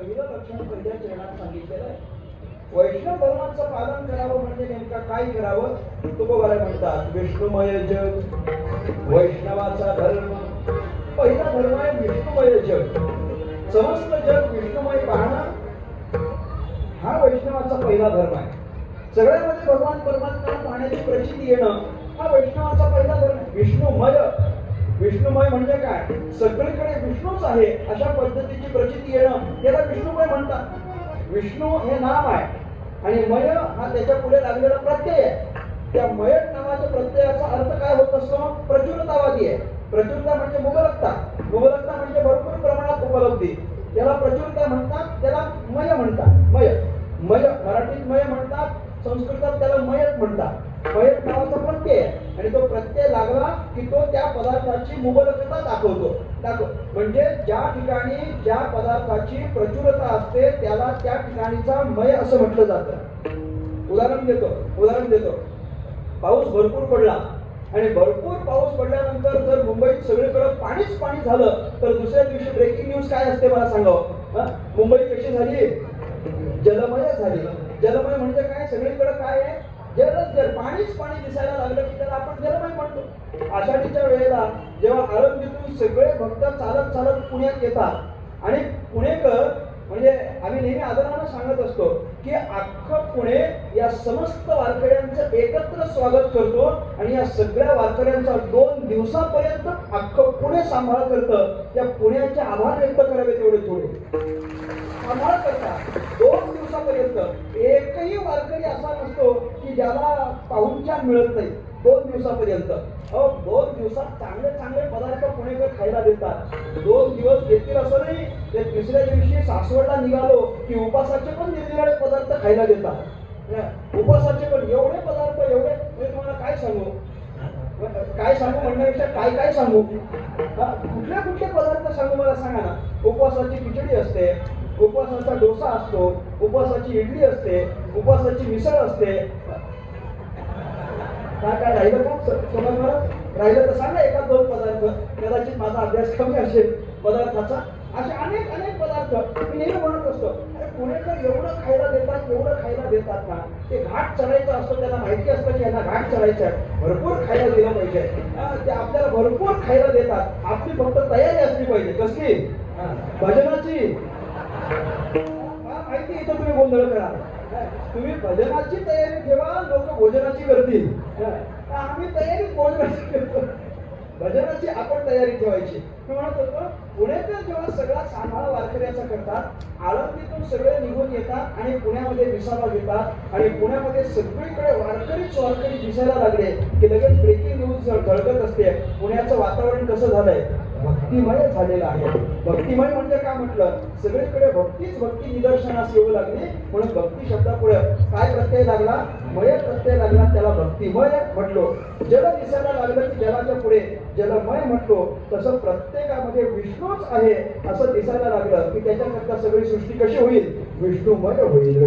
पहिलं लक्षण पहिल्या चरणात सांगितलेलं आहे. वैष्णव धर्माचं पालन करावं म्हणजे नेमका काय करावं? तुकोबाला म्हणतात विष्णुमय जग वैष्णवाचा धर्म. पहिला धर्म आहे विष्णुमय जग. समस्त जग विष्णुमय पाहणं हा वैष्णवाचा पहिला धर्म आहे. सगळ्यामध्ये भगवान परमात्मा पाहण्याची प्रचिती येणं हा वैष्णवाचा पहिला धर्म आहे. विष्णुमय. विष्णुमय म्हणजे काय? सगळीकडे विष्णूच आहे अशा पद्धतीची प्रचिती येणं त्याला विष्णुमय म्हणतात. विष्णू हे नाम आहे आणि मय हा त्याच्या पुढे लागलेला प्रत्यय आहे. त्या मय नावाच्या प्रत्ययाचा अर्थ काय होत असतो? प्रचुरतावादी आहे. प्रचुरता म्हणजे मुबलकता. मुबलकता म्हणजे भरपूर प्रमाणात उपलब्धी. त्याला प्रचुरता म्हणतात, त्याला मय म्हणतात. मय मय मराठीत मय म्हणतात, संस्कृतात त्याला मयच म्हणतात. मयत नावाचा प्रत्यय आहे आणि तो प्रत्यय लागला की तो त्या पदार्थाची मुबलकता दाखवतो. म्हणजे ज्या ठिकाणी ज्या पदार्थाची प्रचुरता असते त्याला त्या ठिकाणीचा मय असं म्हटलं जातं. उदाहरण देतो. पाऊस भरपूर पडला आणि भरपूर पाऊस पडल्यानंतर जर मुंबईत सगळीकडे पाणीच पाणी झालं तर दुसऱ्या दिवशी ब्रेकिंग न्यूज काय असते मला सांगावं? मुंबई कशी झाली? जलमय झाली. जलमय म्हणजे काय? सगळीकडे काय आहे? जलच जल. पाणीच पाणी दिसायला लागलं की त्याला आपण जलमय म्हणतो. आषाढीच्या वेळेला जेव्हा आळंदीतून सगळे भक्त चालत चालत पुण्यात येतात आणि पुणेकर म्हणजे आम्ही नेहमी आदरानं सांगत असतो की अख्खं पुणे या समस्त वारकऱ्यांचं एकत्र स्वागत करतो आणि या सगळ्या वारकऱ्यांचा 2 दिवसापर्यंत अख्खं पुणे सांभाळ करतं. त्या पुण्याचे आभार व्यक्त करावे तेवढे थोडे सांभाळ करतात. 2 दिवसापर्यंत एकही वारकरी असा नसतो की ज्याला पाहुणचार मिळत नाही. 2 दिवसापर्यंत 2 दिवसात चांगले चांगले पदार्थ पुणेकर खायला देतात. 2 दिवस घेतील असं नाही. ते तिसऱ्या दिवशी सासवडला निघालो की उपासाचे पण निरनिराळे पदार्थ खायला देतात. उपासाचे पण एवढे पदार्थ एवढे म्हणजे तुम्हाला काय सांगू म्हणण्यापेक्षा काय सांगू? कुठले पदार्थ सांगू मला सांगा ना. उपवासाची खिचडी असते, उपवासाचा डोसा असतो, उपवासाची इडली असते, उपवासाची मिसळ असते. काय राहिलं का? समजणार राहिलं तर सांगा एखाद 2 पदार्थ. कदाचित माझा अभ्यास कमी असेल पदार्थाचा. असे अनेक पदार्थ मी नेहमी म्हणत असतो. अरे पुणेकर एवढं खायला देतात ना. ते घाट चढायचं असतं. त्यांना माहिती असतं की यांना घाट चढायचं आहे, भरपूर खायला दिलं पाहिजे. ते आपल्याला भरपूर खायला देतात. आपली फक्त तयारी असली पाहिजे. कसली? भजनाची. माहिती इथं तुम्ही गोंधळ करा. तुम्ही भजनाची तयारी ठेवा, लोक भोजनाची करतील. आम्ही तयारी भोजनाची करतो, भजनाची आपण तयारी ठेवायची. मी म्हणत होतो पुणेकर जेव्हा सगळा सांभाळ वारकऱ्याचा करतात, आळंदीतून सगळे निघून येतात आणि पुण्यामध्ये विसावा घेतात आणि पुण्यामध्ये सगळीकडे वारकरी दिसायला लागले की लगेच ब्रेकिंग न्यूज झळकत असते. पुण्याचं वातावरण कसं झालंय? भक्तिमय झालेलं आहे. भक्तिमय म्हणजे काय म्हटलं? सगळीकडे भक्ती निदर्शनास येऊ लागली. म्हणून भक्ती शब्दापुढे काय प्रत्यय लागला? मय प्रत्यय लागला. त्याला भक्तिमय म्हटलो. जल दिसायला लागलं की जलाच्या पुढे जलमय म्हटलो. तसं प्रत्येकामध्ये विष्णूच आहे असं दिसायला लागलं की त्याच्याकरता सगळी सृष्टी कशी होईल? विष्णुमय होईल.